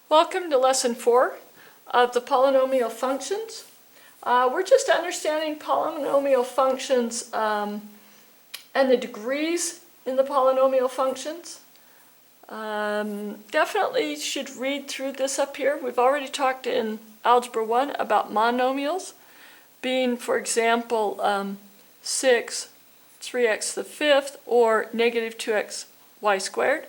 Welcome to lesson 4 of the polynomial functions. We're just understanding polynomial functions and the degrees in the polynomial functions. Definitely should read through this up here. We've already talked in Algebra 1 about monomials being, for example, 6, 3x to the 5th, or negative 2x y squared.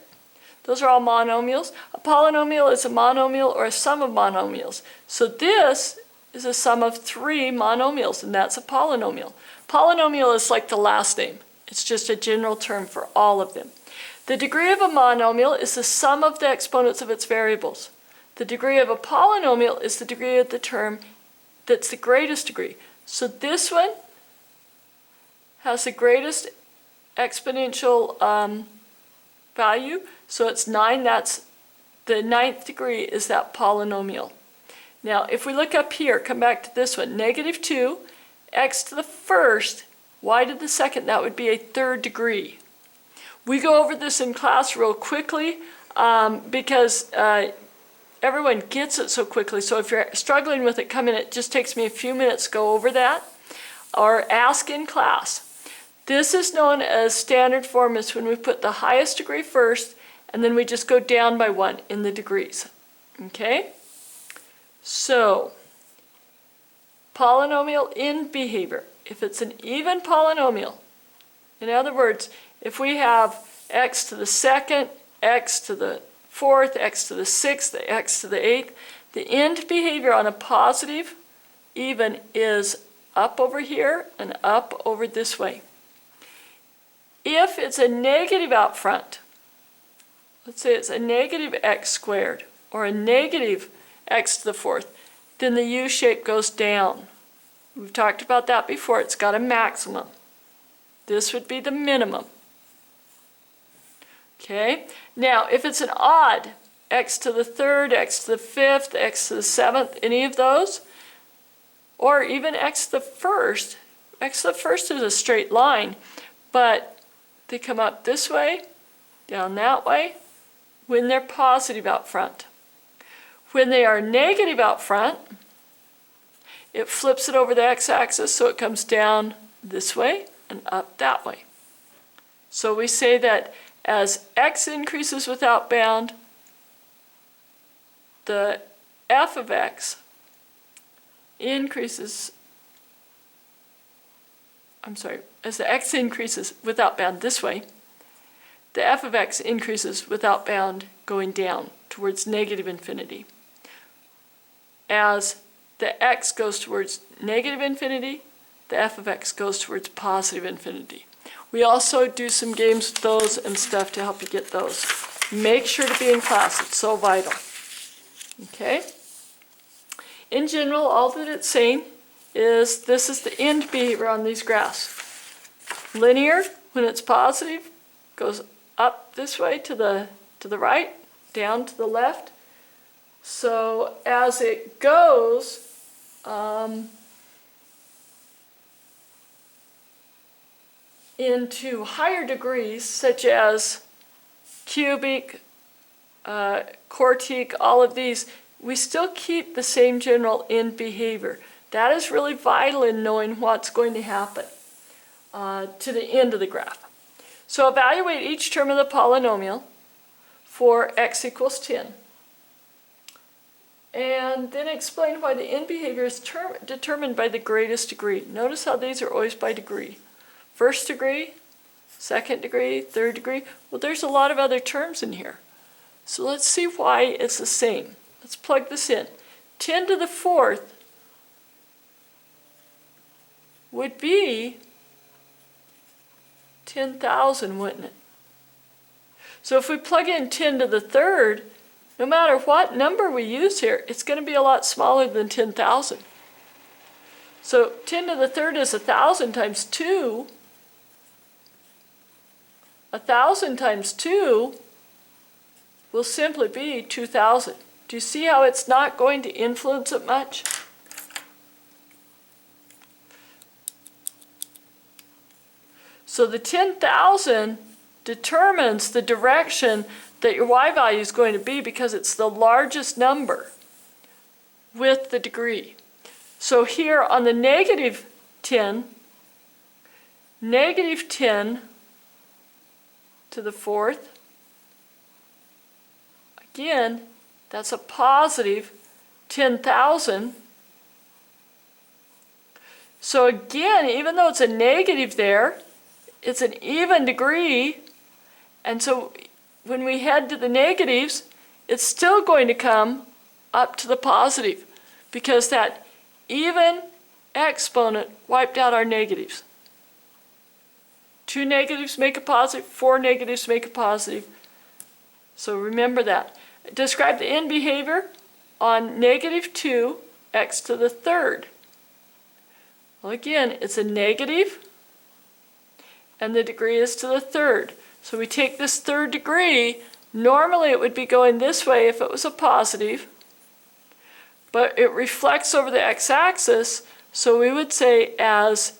Those are all monomials. A polynomial is a monomial or a sum of monomials. So this is a sum of 3 monomials, and that's a polynomial. Polynomial is like the last name. It's just a general term for all of them. The degree of a monomial is the sum of the exponents of its variables. The degree of a polynomial is the degree of the term that's the greatest degree. So this one has the greatest exponential value. So it's 9, that's the 9th degree is that polynomial. Now if we look up here, come back to this one, negative 2, x to the first, y to the second, that would be a 3rd degree. We go over this in class real quickly because everyone gets it so quickly. So if you're struggling with it, come in, it just takes me a few minutes to go over that, or ask in class. This is known as standard form. Is when we put the highest degree first, and then we just go down by 1 in the degrees. Okay? So, polynomial in behavior. If it's an even polynomial, in other words, if we have x to the second, x to the fourth, x to the sixth, x to the eighth, the end behavior on a positive even is up over here and up over this way. If it's a negative out front, let's say it's a negative x squared or a negative x to the fourth, then the U shape goes down. We've talked about that before. It's got a maximum. This would be the minimum. Okay? Now, if it's an odd, x to the third, x to the fifth, x to the seventh, any of those, or even x to the first is a straight line, but they come up this way, down that way, when they're positive out front. When they are negative out front, it flips it over the x-axis, so it comes down this way and up that way. So we say that as x increases without bound, the f of x increases, as the x increases without bound this way, the f of x increases without bound going down towards negative infinity. As the x goes towards negative infinity, the f of x goes towards positive infinity. We also do some games with those and stuff to help you get those. Make sure to be in class. It's so vital. Okay? In general, all that it's saying is this is the end behavior on these graphs. Linear, when it's positive, goes up this way to the right, down to the left. So as it goes, into higher degrees, such as cubic, quartic, all of these, we still keep the same general end behavior. That is really vital in knowing what's going to happen to the end of the graph. So evaluate each term of the polynomial for x equals 10. And then explain why the end behavior is determined by the greatest degree. Notice how these are always by degree. First degree, second degree, third degree. Well, there's a lot of other terms in here. So let's see why it's the same. Let's plug this in. 10 to the fourth would be 10,000, wouldn't it? So if we plug in 10 to the third, no matter what number we use here, it's going to be a lot smaller than 10,000. So 10 to the third is 1,000 times 2. 1,000 times 2 will simply be 2,000. Do you see how it's not going to influence it much? So the 10,000 determines the direction that your y value is going to be because it's the largest number with the degree. So here on the negative 10 to the fourth, again, that's a positive 10,000. So again, even though it's a negative there, it's an even degree, and so when we head to the negatives, it's still going to come up to the positive because that even exponent wiped out our negatives. 2 negatives make a positive, 4 negatives make a positive. So remember that. Describe the end behavior on negative 2x to the third. Well, again, it's a negative, and the degree is to the third. So we take this third degree. Normally it would be going this way if it was a positive, but it reflects over the x-axis, so we would say as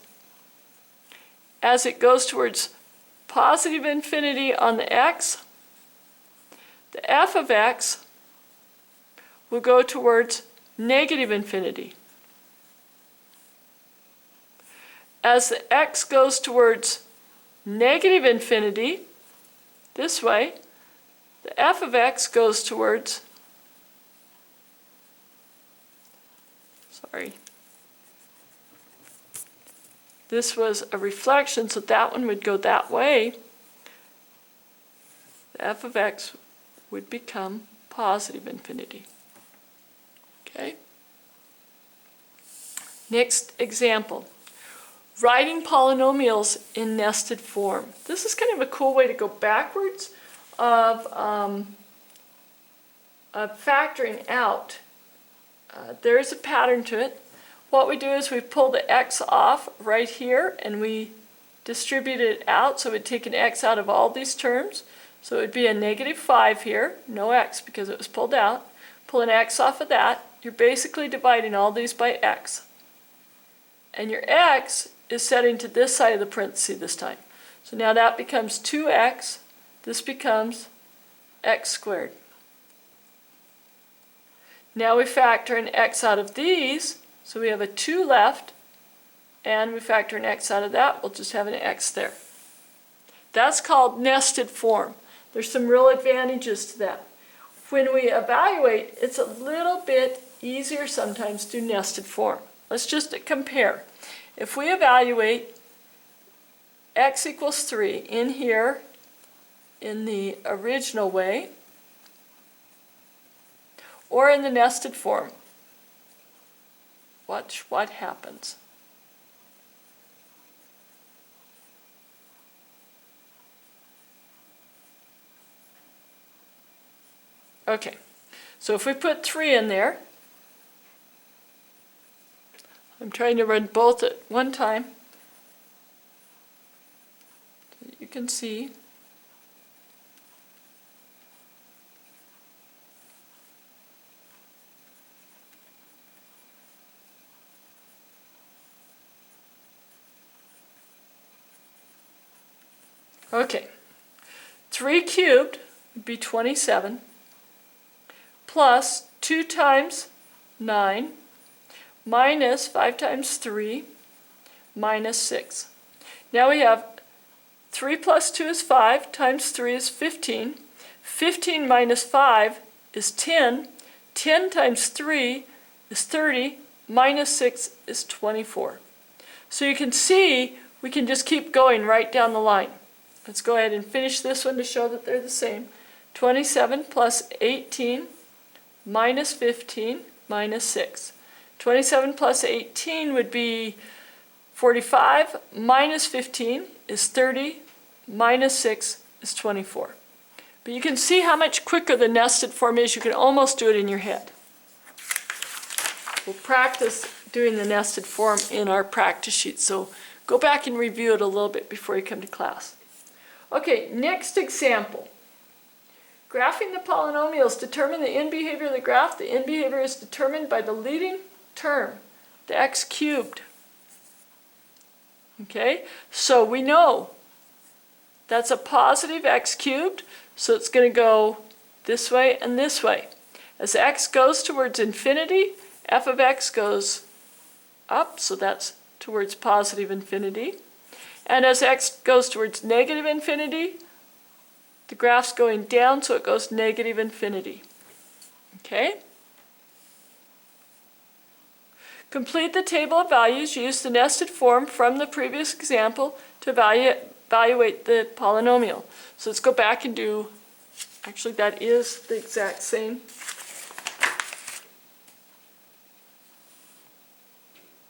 it goes towards positive infinity on the x, the f of x will go towards negative infinity. As the x goes towards negative infinity, this way, the f of x goes towards, this was a reflection, so that one would go that way. The f of x would become positive infinity. Okay? Next example. Writing polynomials in nested form. This is kind of a cool way to go backwards of factoring out. There is a pattern to it. What we do is we pull the x off right here and we distribute it out, so we'd take an x out of all these terms. So it would be a negative 5 here, no x because it was pulled out. Pull an x off of that. You're basically dividing all these by x. And your x is setting to this side of the parenthesis this time. So now that becomes 2x. This becomes x squared. Now we factor an x out of these, so we have a 2 left, and we factor an x out of that, we'll just have an x there. That's called nested form. There's some real advantages to that. When we evaluate, it's a little bit easier sometimes to do nested form. Let's just compare. If we evaluate x equals 3 in here, in the original way, or in the nested form, watch what happens. Okay, so if we put 3 in there, I'm trying to run both at one time, so you can see. Okay, 3 cubed would be 27, plus 2 times 9, minus 5 times 3, minus 6. Now we have 3 plus 2 is 5, times 3 is 15. 15 minus 5 is 10. 10 times 3 is 30, minus 6 is 24. So you can see we can just keep going right down the line. Let's go ahead and finish this one to show that they're the same. 27 plus 18 minus 15 minus 6. 27 plus 18 would be 45, minus 15 is 30, minus 6 is 24. But you can see how much quicker the nested form is. You can almost do it in your head. We'll practice doing the nested form in our practice sheet, so go back and review it a little bit before you come to class. Okay, next example. Graphing the polynomials. Determine the end behavior of the graph. The end behavior is determined by the leading term, the x cubed. Okay, so we know that's a positive x cubed, So it's going to go this way and this way. As x goes towards infinity, f of x goes up, so that's towards positive infinity. And as x goes towards negative infinity, the graph's going down, so it goes negative infinity. Okay? Complete the table of values. Use the nested form from the previous example to evaluate the polynomial. So let's go back and do, actually that is the exact same.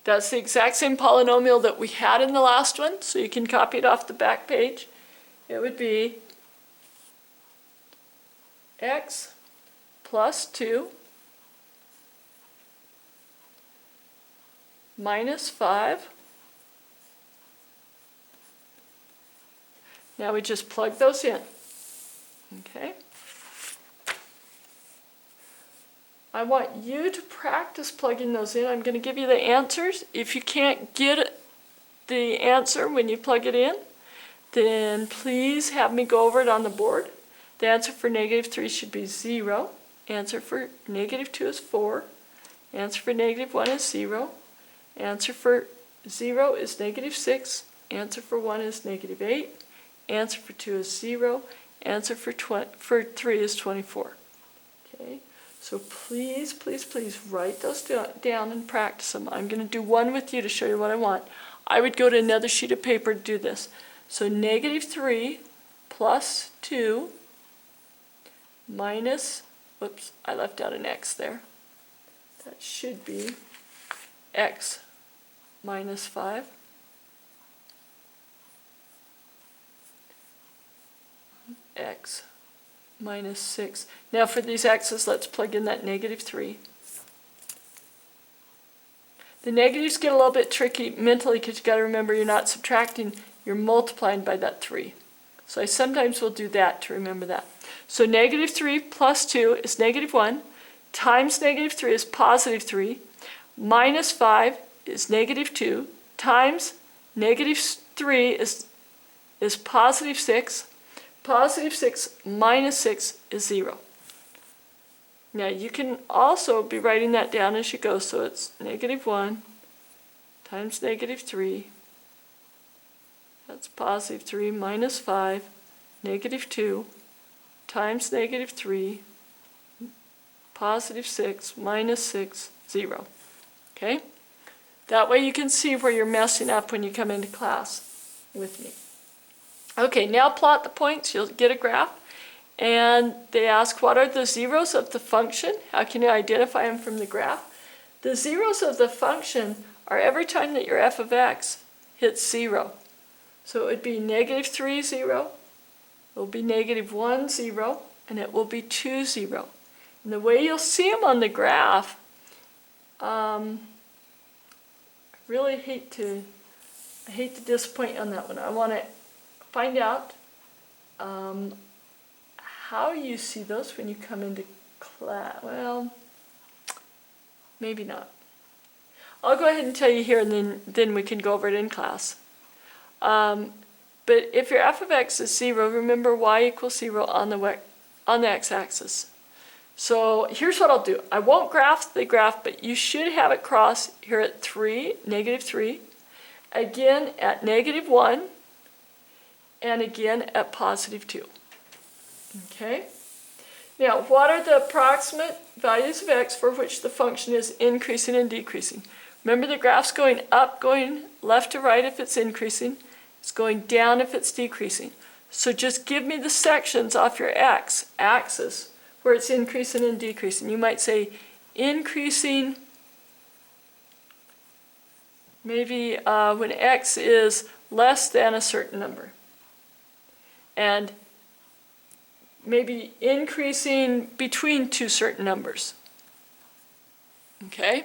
That's the exact same polynomial that we had in the last one, so you can copy it off the back page. It would be x plus 2 minus 5. Now we just plug those in. Okay. I want you to practice plugging those in. I'm going to give you the answers. If you can't get the answer when you plug it in, then please have me go over it on the board. The answer for negative 3 should be 0. Answer for negative 2 is 4. Answer for negative 1 is 0. Answer for 0 is negative 6. Answer for 1 is negative 8. Answer for 2 is 0. Answer for 3 is 24. Okay, so please, please, please write those down and practice them. I'm going to do one with you to show you what I want. I would go to another sheet of paper to do this. So negative 3 plus 2 minus, whoops, I left out an x there. That should be x minus 5. X minus 6. Now for these x's, let's plug in that negative 3. The negatives get a little bit tricky mentally because you got to remember you're not subtracting, you're multiplying by that 3. So I sometimes will do that to remember that. So negative 3 plus 2 is negative 1, times negative 3 is positive 3, minus 5 is negative 2, times negative 3 is positive 6, positive 6 minus 6 is 0. Now you can also be writing that down as you go, so it's negative 1 times negative 3, that's positive 3 minus 5, negative 2, times negative 3, positive 6 minus 6, 0. Okay? That way you can see where you're messing up when you come into class with me. Okay, now plot the points. You'll get a graph. And they ask, what are the zeros of the function? How can you identify them from the graph? The zeros of the function are every time that your f of x hits 0. So it would be negative 3, 0. It will be negative 1, 0. And it will be 2, 0. And the way you'll see them on the graph, I really hate to disappoint you on that one. I want to find out how you see those when you come into class. Well, maybe not. I'll go ahead and tell you here, and then we can go over it in class. But if your f of x is 0, remember y equals 0 on the x-axis. So here's what I'll do. I won't graph the graph, but you should have it cross here at 3, negative 3, again at negative 1, and again at positive 2. Okay? Now, what are the approximate values of x for which the function is increasing and decreasing? Remember, the graph's going up, going left to right if it's increasing. It's going down if it's decreasing. So just give me the sections off your x-axis where it's increasing and decreasing. You might say increasing, maybe when x is less than a certain number. And maybe increasing between two certain numbers. Okay?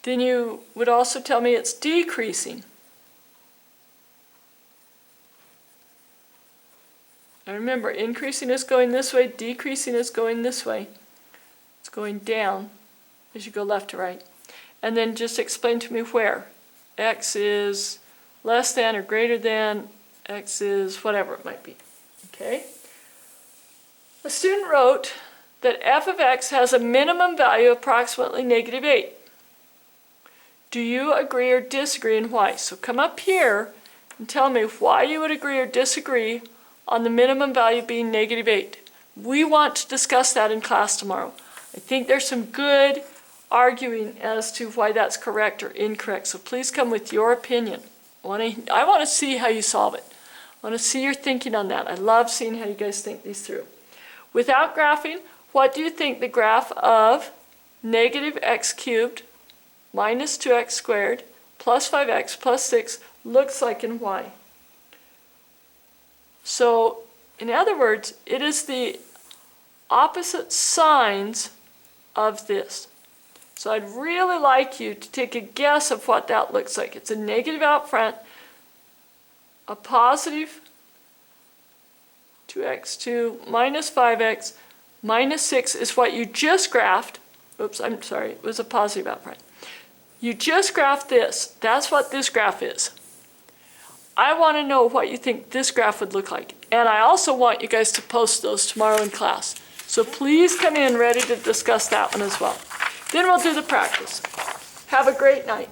Then you would also tell me it's decreasing. Now remember, increasing is going this way, decreasing is going this way. It's going down as you go left to right. And then just explain to me where. X is less than or greater than, x is whatever it might be. Okay? A student wrote that f of x has a minimum value of approximately -8. Do you agree or disagree, and why? So come up here and tell me why you would agree or disagree on the minimum value being -8. We want to discuss that in class tomorrow. I think there's some good arguing as to why that's correct or incorrect. So please come with your opinion. I want to see how you solve it. I want to see your thinking on that. I love seeing how you guys think these through. Without graphing, what do you think the graph of -x cubed minus 2x squared plus 5x plus 6 looks like, and why? So, in other words, it is the opposite signs of this. So I'd really like you to take a guess of what that looks like. It's a negative out front, a positive 2x2 minus 5x minus 6 is what you just graphed. Oops, I'm sorry, it was a positive out front. You just graphed this. That's what this graph is. I want to know what you think this graph would look like. And I also want you guys to post those tomorrow in class. So please come in ready to discuss that one as well. Then we'll do the practice. Have a great night.